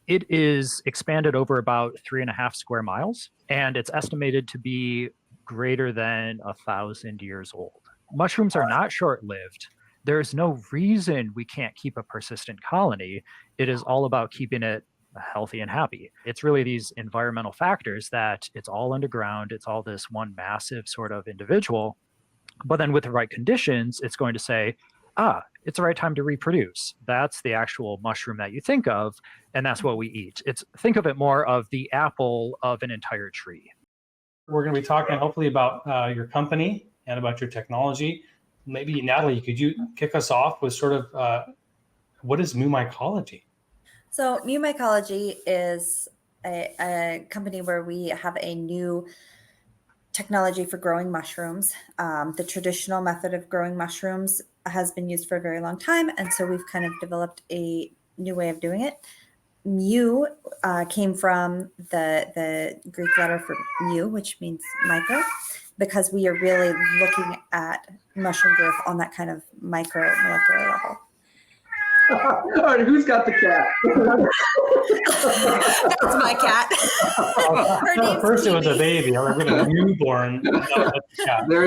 It is expanded over about 3.5 square miles, and it's estimated to be greater than 1,000 years old. Mushrooms are not short-lived. There's no reason we can't keep a persistent colony. It is all about keeping it healthy and happy. It's really these environmental factors that it's all underground. It's all this one massive sort of individual. But then with the right conditions, it's going to say, it's the right time to reproduce. That's the actual mushroom that you think of, and that's what we eat. Think of it more of the apple of an entire tree. We're going to be talking hopefully about your company and about your technology. Maybe Natalie, could you kick us off with sort of what is Micology? So Micology is a company where we have a new technology for growing mushrooms. The traditional method of growing mushrooms has been used for a very long time, and so we've kind of developed a new way of doing it. Mu came from the Greek letter for mu, which means micro, because we are really looking at mushroom growth on that kind of micro molecular level. All right, who's got the cat? That's my cat. First, it was a baby. I'm going to newborn. There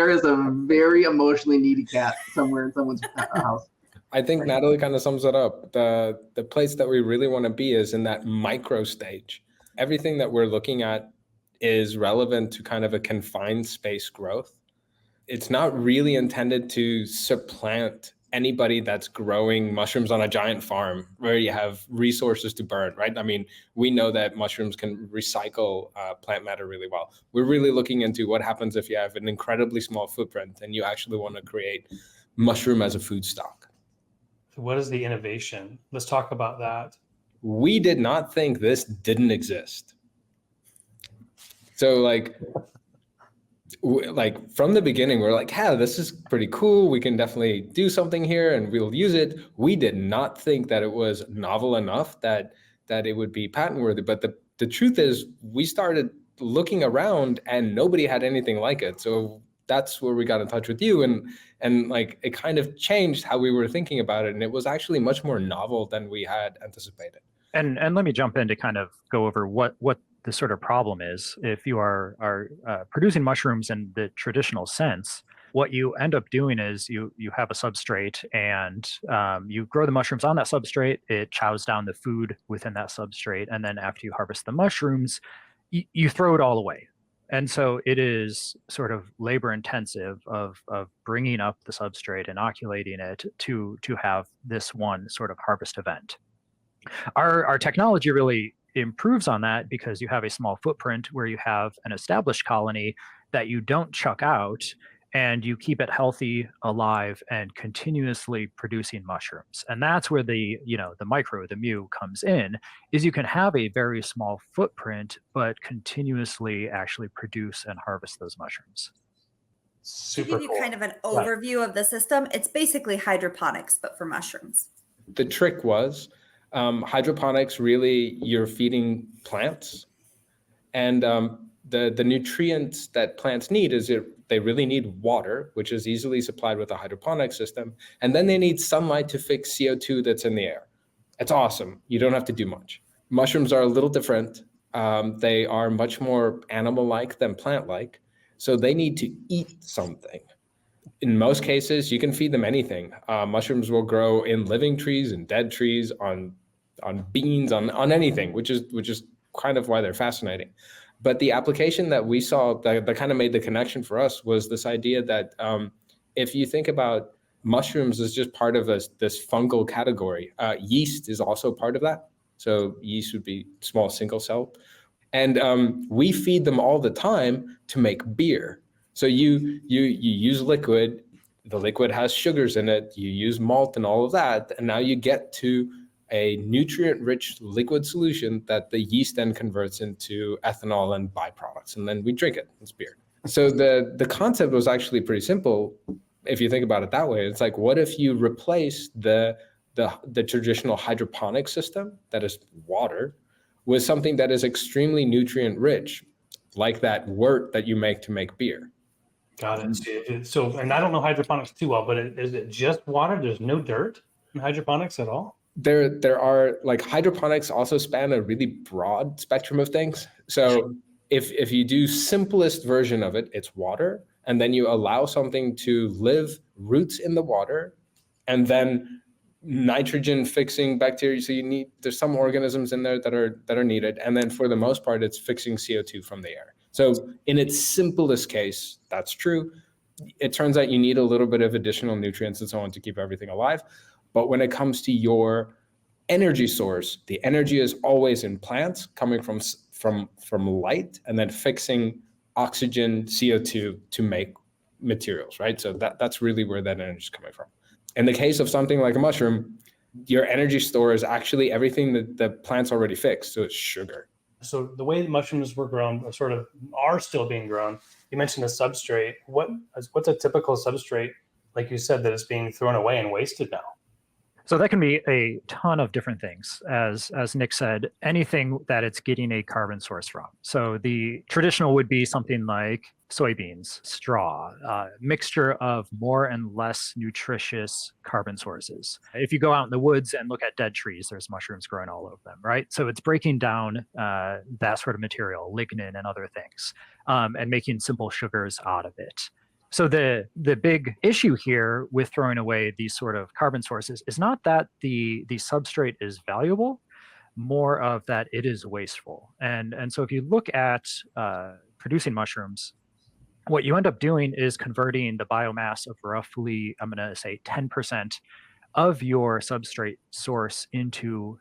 is a very emotionally needy cat somewhere in someone's house. I think Natalie kind of sums it up. The place that we really want to be is in that micro stage. Everything that we're looking at is relevant to kind of a confined space growth. It's not really intended to supplant anybody that's growing mushrooms on a giant farm where you have resources to burn, right? I mean, we know that mushrooms can recycle plant matter really well. We're really looking into what happens if you have an incredibly small footprint and you actually want to create mushroom as a food stock. So what is the innovation? Let's talk about that. We did not think this didn't exist. So like from the beginning, we're like, yeah, this is pretty cool. We can definitely do something here and we'll use it. We did not think that it was novel enough that it would be patent worthy. But the truth is we started looking around and nobody had anything like it. So that's where we got in touch with you and like it kind of changed how we were thinking about it. And it was actually much more novel than we had anticipated. And let me jump in to kind of go over what the sort of problem is. If you are producing mushrooms in the traditional sense, what you end up doing is you have a substrate and you grow the mushrooms on that substrate. It chows down the food within that substrate. And then after you harvest the mushrooms, you throw it all away. And so it is sort of labor intensive of bringing up the substrate, inoculating it to have this one sort of harvest event. Our technology really improves on that because you have a small footprint where you have an established colony that you don't chuck out and you keep it healthy, alive, and continuously producing mushrooms. And that's where the mu comes in, is you can have a very small footprint, but continuously actually produce and harvest those mushrooms. Super to give you cool. kind of an overview of the system, it's basically hydroponics, but for mushrooms. The trick was hydroponics, really, you're feeding plants. And the nutrients that plants need they really need water, which is easily supplied with a hydroponic system. And then they need sunlight to fix CO2 that's in the air. It's awesome. You don't have to do much. Mushrooms are a little different. They are much more animal-like than plant-like. So they need to eat something. In most cases, you can feed them anything. Mushrooms will grow in living trees and dead trees, on beans, on anything, which is kind of why they're fascinating. But the application that we saw that kind of made the connection for us was this idea that if you think about mushrooms as just part of this fungal category, yeast is also part of that. So yeast would be small single cell. And we feed them all the time to make beer. So you use liquid, the liquid has sugars in it, you use malt and all of that, and now you get to a nutrient-rich liquid solution that the yeast then converts into ethanol and byproducts, and then we drink it. It's beer. So the concept was actually pretty simple if you think about it that way. It's like, what if you replace the traditional hydroponic system, that is water, with something that is extremely nutrient-rich, like that wort that you make to make beer? Got it. So, and I don't know hydroponics too well, but is it just water? There's no dirt in hydroponics at all? there are like hydroponics also span a really broad spectrum of things. So if you do simplest version of it, it's water, and then you allow something to live roots in the water, and then nitrogen fixing bacteria. So there's some organisms in there that are needed, and then for the most part, it's fixing CO2 from the air. So in its simplest case, that's true. It turns out you need a little bit of additional nutrients and so on to keep everything alive. But when it comes to your energy source, the energy is always in plants, coming from light, and then fixing oxygen, CO2 to make materials, right? So that's really where that energy is coming from. In the case of something like a mushroom, your energy store is actually everything that the plant's already fixed. So it's sugar. So the way mushrooms were grown, are still being grown. You mentioned a substrate. What's a typical substrate, like you said, that is being thrown away and wasted now? So that can be a ton of different things. As Nick said, anything that it's getting a carbon source from. So the traditional would be something like soybeans, straw, mixture of more and less nutritious carbon sources. If you go out in the woods and look at dead trees, there's mushrooms growing all over them, right? So it's breaking down that sort of material, lignin and other things, and making simple sugars out of it. So the big issue here with throwing away these sort of carbon sources is not that the substrate is valuable, more of that it is wasteful. And so if you look at producing mushrooms, what you end up doing is converting the biomass of roughly, I'm going to say 10% of your substrate source into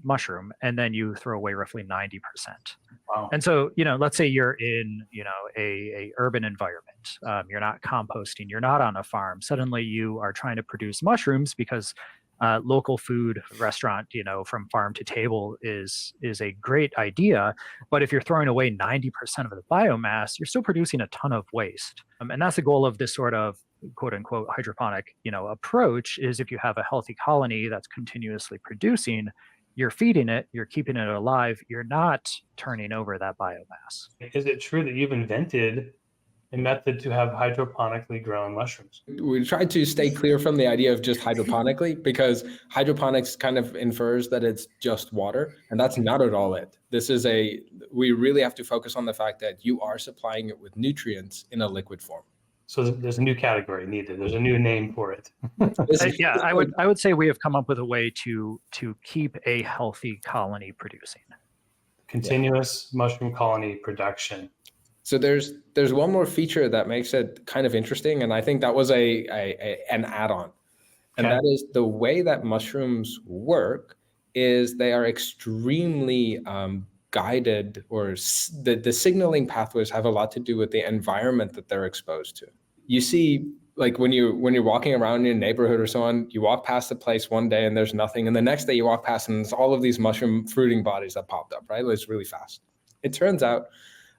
mushroom, and then you throw away roughly 90%. Wow. And so, let's say you're in, a urban environment. You're not composting. You're not on a farm. Suddenly, you are trying to produce mushrooms because local food restaurant, from farm to table is a great idea. But if you're throwing away 90% of the biomass, you're still producing a ton of waste. And that's the goal of this sort of quote unquote hydroponic, approach is if you have a healthy colony that's continuously producing, you're feeding it, you're keeping it alive, you're not turning over that biomass. Is it true that you've invented a method to have hydroponically grown mushrooms? We try to stay clear from the idea of just hydroponically, because hydroponics kind of infers that it's just water, and that's not at all it. We really have to focus on the fact that you are supplying it with nutrients in a liquid form. So there's a new category needed. There's a new name for it. Yeah, I would say we have come up with a way to keep a healthy colony producing. Continuous mushroom colony production. So there's one more feature that makes it kind of interesting, and I think that was an add-on. And Okay. that is the way that mushrooms work is they are extremely guided, or the signaling pathways have a lot to do with the environment that they're exposed to. You see, like when you're walking around in your neighborhood or so on, you walk past a place one day and there's nothing, and the next day you walk past and there's all of these mushroom fruiting bodies that popped up, right? It's really fast. It turns out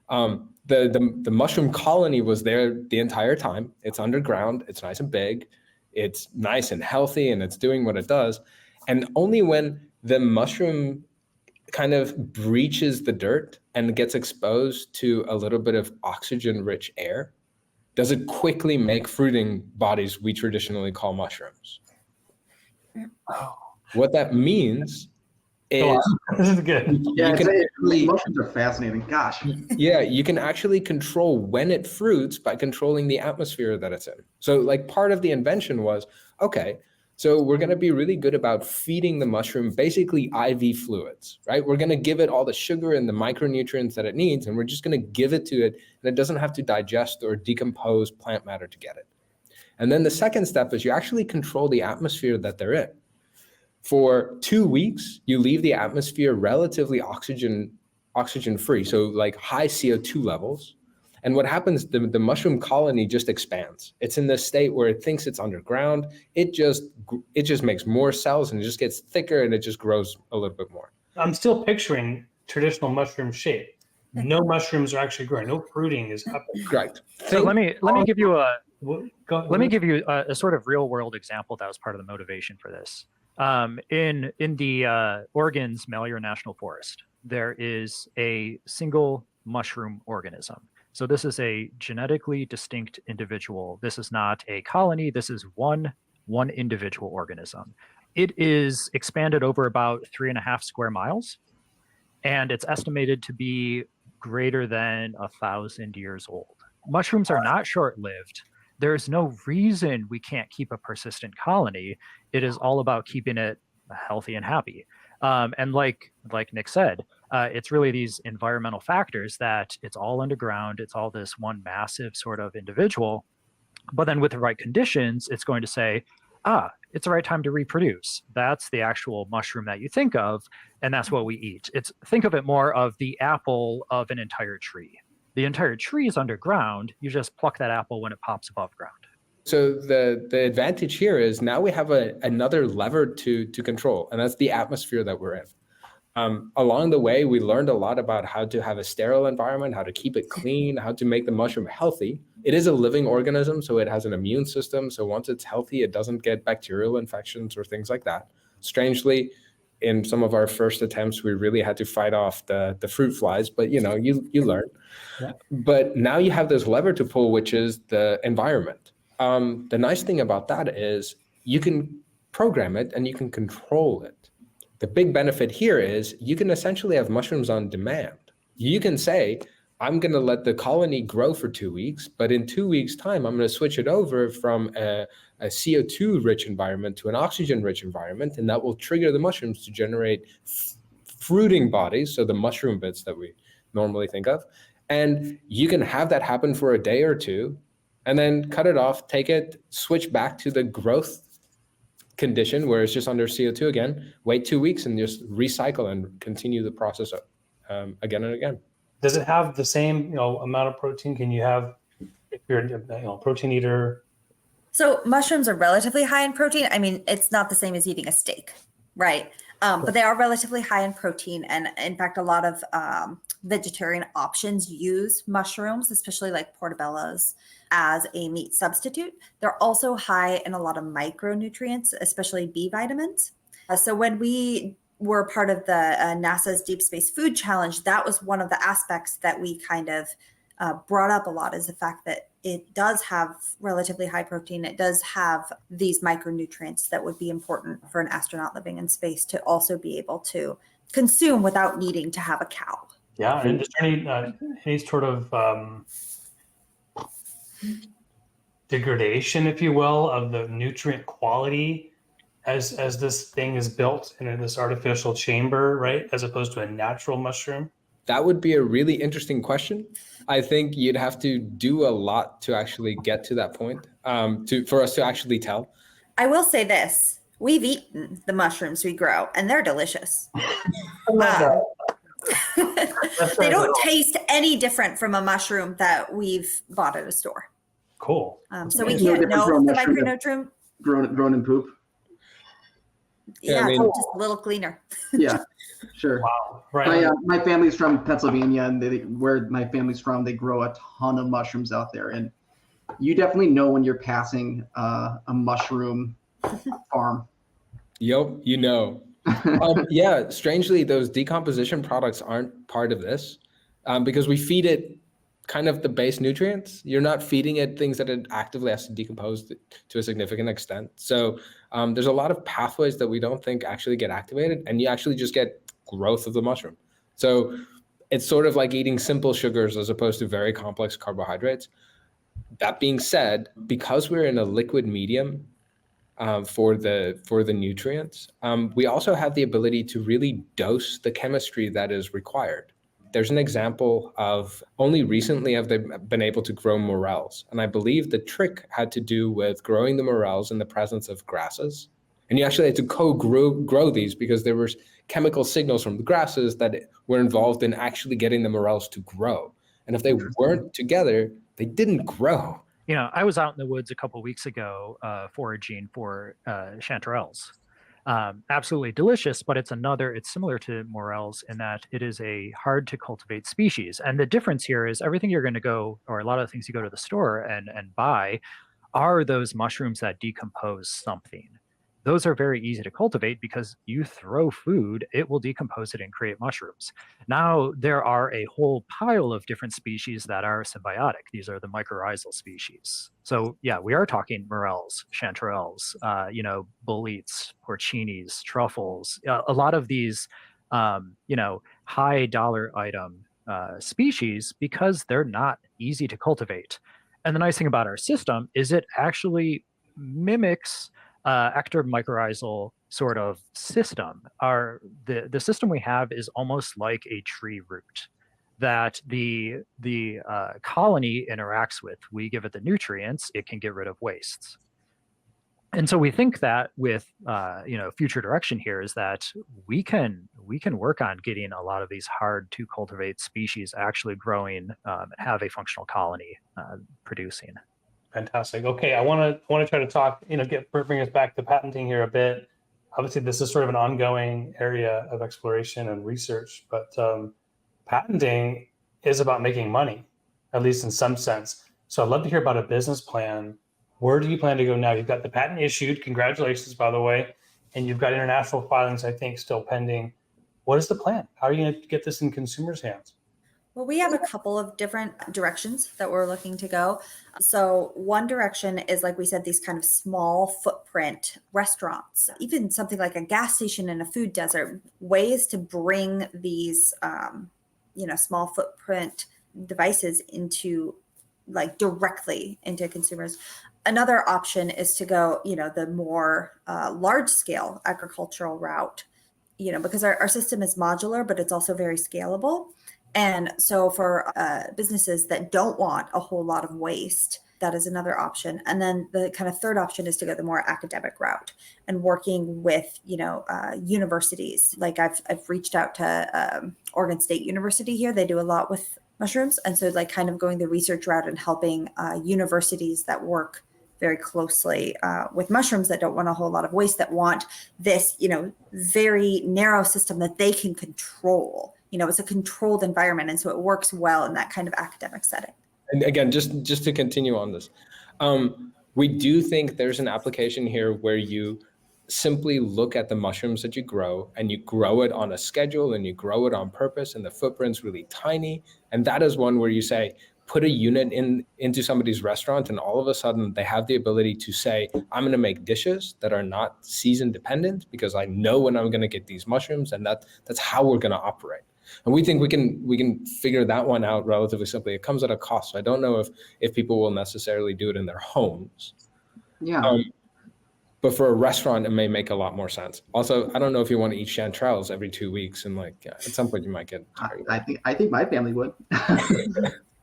the mushroom colony was there the entire time. It's underground, it's nice and big, it's nice and healthy, and it's doing what it does. And only when the mushroom kind of breaches the dirt and gets exposed to a little bit of oxygen-rich air does it quickly make fruiting bodies we traditionally call mushrooms. Oh. What that means is This is good. Yeah, actually, mushrooms are fascinating. Gosh. you can actually control when it fruits by controlling the atmosphere that it's in. So like part of the invention was, okay, so we're going to be really good about feeding the mushroom basically IV fluids, right? We're going to give it all the sugar and the micronutrients that it needs, and we're just going to give it to it, and it doesn't have to digest or decompose plant matter to get it. And then the second step is you actually control the atmosphere that they're in. For 2 weeks, you leave the atmosphere relatively oxygen-free, so like high CO2 levels. And what happens, the mushroom colony just expands. It's in this state where it thinks it's underground. It just makes more cells, and it just gets thicker, and it just grows a little bit more. I'm still picturing traditional mushroom shape. No mushrooms are actually growing. No fruiting is happening. Right. So let me give you a Let me give you a sort of real world example that was part of the motivation for this. In the Oregon's Malheur National Forest, there is a single mushroom organism. So this is a genetically distinct individual. This is not a colony. This is one individual organism. It is expanded over about 3.5 square miles, and it's estimated to be greater than 1,000 years old. Mushrooms are not short-lived. There's no reason we can't keep a persistent colony. It is all about keeping it healthy and happy. And like Nick said, it's really these environmental factors that it's all underground. It's all this one massive sort of individual. But then with the right conditions, it's going to say, it's the right time to reproduce. That's the actual mushroom that you think of, and that's what we eat. Think of it more of the apple of an entire tree. The entire tree is underground. You just pluck that apple when it pops above ground. So the advantage here is now we have another lever to control, and that's the atmosphere that we're in. Along the way, we learned a lot about how to have a sterile environment, how to keep it clean, how to make the mushroom healthy. It is a living organism, so it has an immune system. So once it's healthy, it doesn't get bacterial infections or things like that. Strangely, in some of our first attempts, we really had to fight off the fruit flies, but you learn. Yeah. But now you have this lever to pull, which is the environment. The nice thing about that is you can program it and you can control it. The big benefit here is you can essentially have mushrooms on demand. You can say, I'm going to let the colony grow for 2 weeks, but in 2 weeks' time, I'm going to switch it over from a CO2-rich environment to an oxygen-rich environment, and that will trigger the mushrooms to generate fruiting bodies, so the mushroom bits that we normally think of. And you can have that happen for a day or two, and then cut it off, take it, switch back to the growth condition where it's just under CO2 again, wait 2 weeks and just recycle and continue the process again and again. Does it have the same amount of protein? Can you have, if you're a protein eater? So mushrooms are relatively high in protein. I mean, it's not the same as eating a steak, right? But they are relatively high in protein. And in fact, a lot of vegetarian options use mushrooms, especially like portobellos, as a meat substitute. They're also high in a lot of micronutrients, especially B vitamins. So when we were part of the NASA's Deep Space Food Challenge, that was one of the aspects that we kind of brought up a lot, is the fact that it does have relatively high protein. It does have these micronutrients that would be important for an astronaut living in space to also be able to consume without needing to have a cow. Yeah, and just any sort of degradation, if you will, of the nutrient quality as this thing is built in this artificial chamber, right, as opposed to a natural mushroom? That would be a really interesting question. I think you'd have to do a lot to actually get to that point, for us to actually tell. I will say this. We've eaten the mushrooms we grow, and they're delicious. They don't taste any different from a mushroom that we've bought at a store. Cool. So we There's no can't difference know from the a mushroom micronutrient. Grown in poop. Yeah, I mean- it's just a little cleaner. Yeah, sure. Wow. Right. My family's from Pennsylvania, and where my family's from, they grow a ton of mushrooms out there. And you definitely know when you're passing a mushroom farm. Yep, yeah, strangely, those decomposition products aren't part of this because we feed it kind of the base nutrients. You're not feeding it things that it actively has to decompose to a significant extent. So there's a lot of pathways that we don't think actually get activated, and you actually just get growth of the mushroom. So it's sort of like eating simple sugars as opposed to very complex carbohydrates. That being said, because we're in a liquid medium for the nutrients, we also have the ability to really dose the chemistry that is required. There's an example of only recently have they been able to grow morels. And I believe the trick had to do with growing the morels in the presence of grasses. And you actually had to grow these because there were chemical signals from the grasses that were involved in actually getting the morels to grow. And if they weren't together, they didn't grow. I was out in the woods a couple of weeks ago foraging for chanterelles. Absolutely delicious, but it's similar to morels in that it is a hard to cultivate species. And the difference here is everything you're going to go, or a lot of the things you go to the store and buy, are those mushrooms that decompose something. those are very easy to cultivate because you throw food, it will decompose it and create mushrooms. Now, there are a whole pile of different species that are symbiotic. These are the mycorrhizal species. So yeah, we are talking morels, chanterelles, boletes, porcinis, truffles, a lot of these, high dollar item species because they're not easy to cultivate. And the nice thing about our system is it actually mimics actor mycorrhizal sort of system. The system we have is almost like a tree root that the colony interacts with. We give it the nutrients, it can get rid of wastes. And so we think that with future direction here is that we can work on getting a lot of these hard to cultivate species actually growing, have a functional colony producing. Fantastic. Okay, I want to try to talk, bring us back to patenting here a bit. Obviously, this is sort of an ongoing area of exploration and research, but patenting is about making money, at least in some sense. So I'd love to hear about a business plan. Where do you plan to go now? You've got the patent issued. Congratulations, by the way. And you've got international filings, I think, still pending. What is the plan? How are you going to get this in consumers' hands? Well, we have a couple of different directions that we're looking to go. So one direction is, like we said, these kind of small footprint restaurants, even something like a gas station in a food desert, ways to bring these, small footprint devices into directly into consumers. Another option is to go, the more large scale agricultural route, because our system is modular, but it's also very scalable. And so for businesses that don't want a whole lot of waste, that is another option. And then the kind of third option is to go the more academic route and working with, universities. Like I've reached out to Oregon State University here. They do a lot with mushrooms. And so kind of going the research route and helping universities that work very closely with mushrooms that don't want a whole lot of waste, that want this, very narrow system that they can control. It's a controlled environment. And so it works well in that kind of academic setting. And again, just to continue on this, we do think there's an application here where you simply look at the mushrooms that you grow and you grow it on a schedule and you grow it on purpose and the footprint's really tiny. And that is one where you say, put a unit into somebody's restaurant and all of a sudden they have the ability to say, I'm going to make dishes that are not season dependent because I know when I'm going to get these mushrooms, and that's how we're going to operate. And we think we can figure that one out relatively simply. It comes at a cost. So I don't know if people will necessarily do it in their homes. Yeah. But for a restaurant, it may make a lot more sense. Also, I don't know if you want to eat chanterelles every 2 weeks, and at some point you might get tired. I think my family would.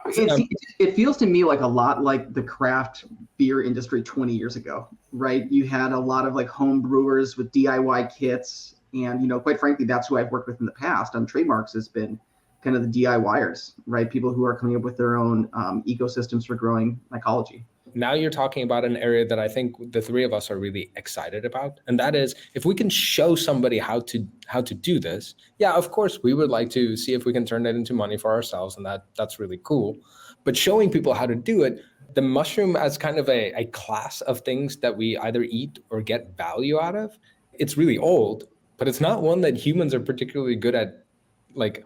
It feels to me like a lot like the craft beer industry 20 years ago, right? You had a lot of home brewers with DIY kits. And, quite frankly, that's who I've worked with in the past on Trademarks has been kind of the DIYers, right? People who are coming up with their own ecosystems for growing mycology. Now you're talking about an area that I think the three of us are really excited about. And that is, if we can show somebody how to do this, yeah, of course, we would like to see if we can turn it into money for ourselves. And that's really cool. But showing people how to do it, the mushroom as kind of a class of things that we either eat or get value out of, it's really old. But it's not one that humans are particularly good at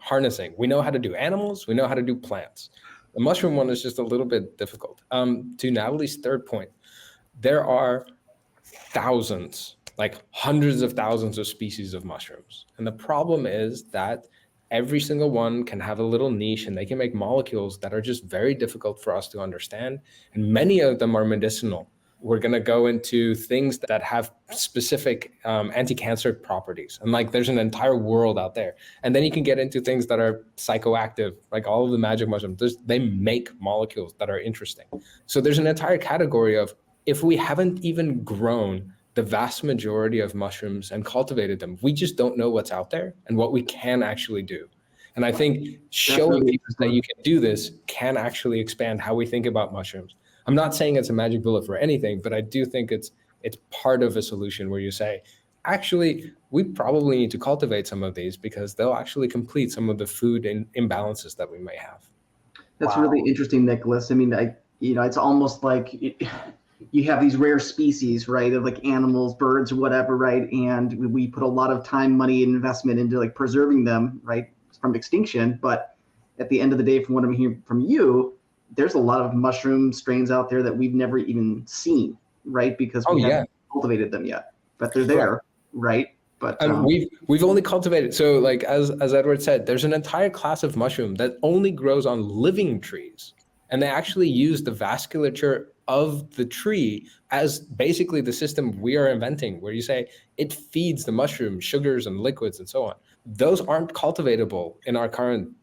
harnessing. We know how to do animals, we know how to do plants. The mushroom one is just a little bit difficult. To Natalie's third point, there are thousands, hundreds of thousands of species of mushrooms. And the problem is that every single one can have a little niche and they can make molecules that are just very difficult for us to understand. And many of them are medicinal. We're going to go into things that have specific anti-cancer properties. And there's an entire world out there. And then you can get into things that are psychoactive, like all of the magic mushrooms. They make molecules that are interesting. So there's an entire category of, if we haven't even grown the vast majority of mushrooms and cultivated them, we just don't know what's out there and what we can actually do. And I think showing people that you can do this can actually expand how we think about mushrooms. I'm not saying it's a magic bullet for anything, but I do think it's part of a solution where you say, actually, we probably need to cultivate some of these because they'll actually complete some of the food imbalances that we may have. That's really interesting, Nicholas. I mean, it's almost like you have these rare species, right, of like animals, birds, whatever, right? And we put a lot of time, money, and investment into like preserving them, right, from extinction. But at the end of the day, from what I'm hearing from you, there's a lot of mushroom strains out there that we've never even seen, right? Because we haven't cultivated them yet, but they're there, right? But we've only cultivated, so like as Edward said, there's an entire class of mushroom that only grows on living trees, and they actually use the vasculature of the tree as basically the system we are inventing, where you say it feeds the mushroom sugars and liquids and so on. Those aren't cultivatable in our current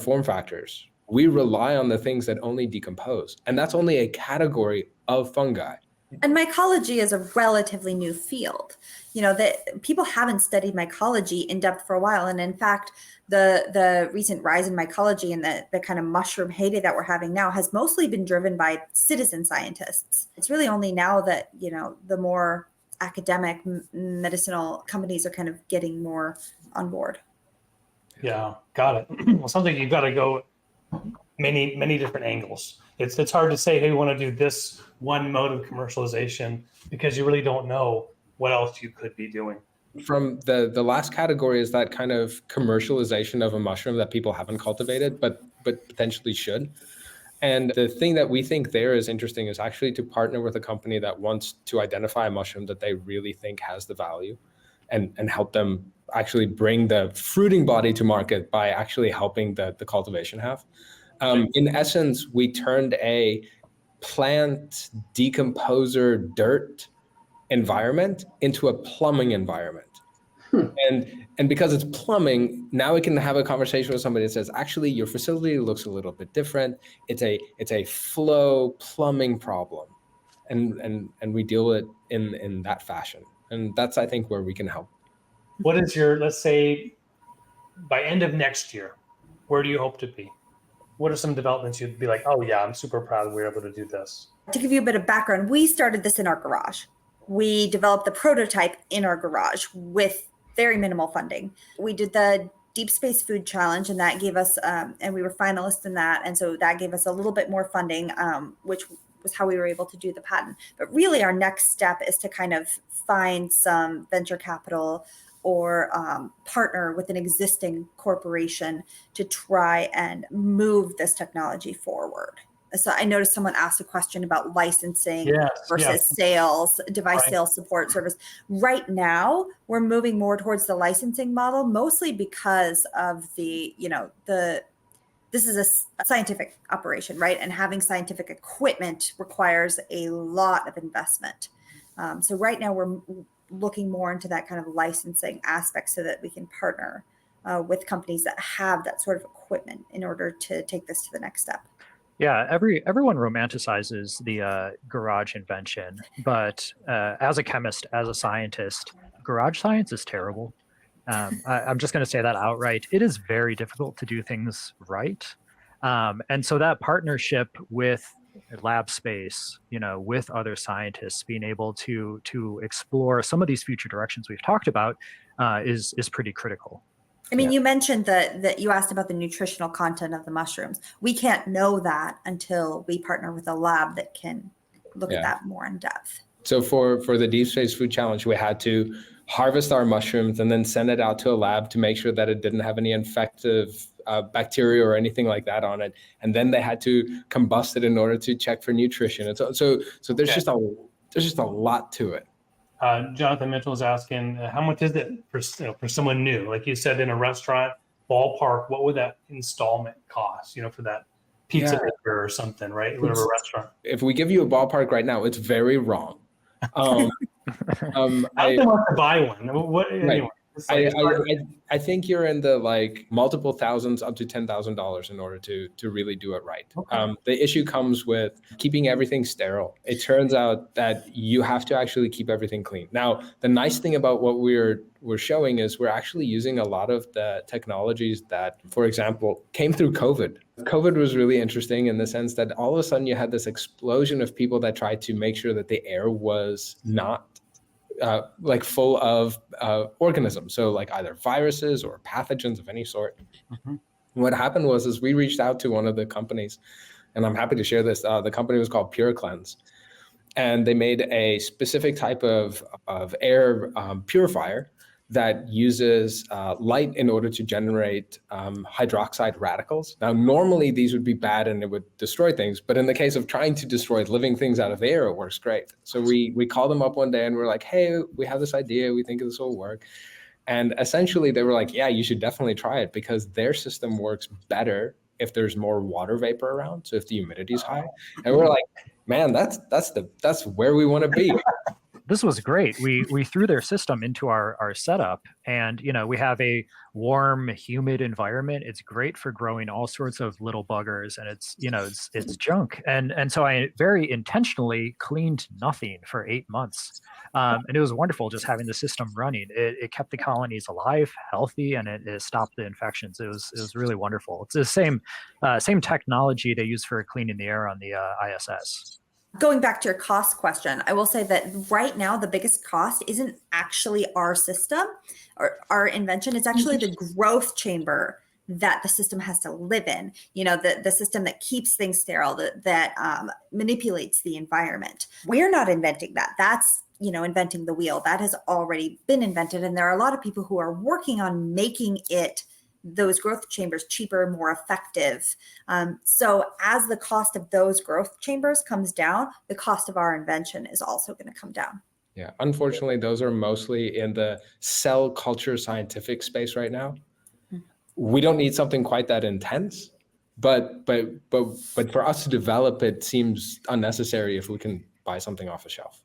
form factors. We rely on the things that only decompose, and that's only a category of fungi. And mycology is a relatively new field. You know, that people haven't studied mycology in depth for a while. And in fact, the recent rise in mycology and the kind of mushroom heyday that we're having now has mostly been driven by citizen scientists. It's really only now that, you know, the more academic medicinal companies are kind of getting more on board. Yeah, got it. Well, something you've got to go many different angles. It's hard to say, hey, we want to do this one mode of commercialization, because you really don't know what else you could be doing. From the last category is that kind of commercialization of a mushroom that people haven't cultivated, but potentially should. And the thing that we think there is interesting is actually to partner with a company that wants to identify a mushroom that they really think has the value, and help them actually bring the fruiting body to market by actually helping the cultivation half. In essence, we turned a plant decomposer dirt environment into a plumbing environment. And because it's plumbing, now we can have a conversation with somebody that says, actually, your facility looks a little bit different. It's a flow plumbing problem. And we deal with it in that fashion. And that's, I think, where we can help. What is your, let's say, by end of next year, where do you hope to be? What are some developments you'd be like, oh yeah, I'm super proud we were able to do this? To give you a bit of background, we started this in our garage. We developed the prototype in our garage with very minimal funding. We did the Deep Space Food Challenge, and that gave us, and we were finalists in that. And so that gave us a little bit more funding, which was how we were able to do the patent. But really our next step is to kind of find some venture capital or partner with an existing corporation to try and move this technology forward. So I noticed someone asked a question about licensing versus sales, device sales support service. Right now, we're moving more towards the licensing model, mostly because of this is a scientific operation, right? And having scientific equipment requires a lot of investment. So right now we're looking more into that kind of licensing aspect so that we can partner with companies that have that sort of equipment in order to take this to the next step. Yeah, everyone romanticizes the garage invention, but as a chemist, as a scientist, garage science is terrible. I'm just going to say that outright. It is very difficult to do things right. And so that partnership with lab space, with other scientists, being able to explore some of these future directions we've talked about is pretty critical. I mean, you mentioned that you asked about the nutritional content of the mushrooms. We can't know that until we partner with a lab that can look at that more in depth. So for the Deep Space Food Challenge, we had to harvest our mushrooms and then send it out to a lab to make sure that it didn't have any infective bacteria or anything like that on it. And then they had to combust it in order to check for nutrition. And so there's just a lot to it. Jonathan Mitchell is asking, how much is it for someone new? Like you said, in a restaurant, ballpark, what would that installment cost, for that pizza maker or something, right? Whatever restaurant. If we give you a ballpark right now, it's very wrong. I don't want to buy one. Anyway, I think you're in the multiple thousands up to $10,000 in order to really do it right. Okay. The issue comes with keeping everything sterile. It turns out that you have to actually keep everything clean. Now, the nice thing about what we're showing is we're actually using a lot of the technologies that, for example, came through COVID. COVID was really interesting in the sense that all of a sudden you had this explosion of people that tried to make sure that the air was not full of organisms, so either viruses or pathogens of any sort. Mm-hmm. What happened was we reached out to one of the companies, and I'm happy to share this. The company was called Pure Cleanse, and they made a specific type of air purifier that uses light in order to generate hydroxide radicals. Now, normally these would be bad and it would destroy things, but in the case of trying to destroy living things out of the air, it works great. So we called them up one day and we're like, hey, we have this idea, we think this will work. And essentially they were like, yeah, you should definitely try it, because their system works better if there's more water vapor around. So if the humidity is high. And we're like, man, that's where we want to be. This was great. We threw their system into our setup, and we have a warm, humid environment. It's great for growing all sorts of little buggers, and it's junk. And so I very intentionally cleaned nothing for 8 months, and it was wonderful just having the system running. It kept the colonies alive, healthy, and it stopped the infections. It was really wonderful. It's the same technology they use for cleaning the air on the ISS. Going back to your cost question, I will say that right now the biggest cost isn't actually our system or our invention. It's actually the growth chamber that the system has to live in. The system that keeps things sterile, that manipulates the environment. We're not inventing that. That's inventing the wheel. That has already been invented, and there are a lot of people who are working on making those growth chambers cheaper, more effective. So as the cost of those growth chambers comes down, the cost of our invention is also going to come down. Yeah, unfortunately, those are mostly in the cell culture scientific space right now. We don't need something quite that intense, but for us to develop it seems unnecessary if we can buy something off a shelf.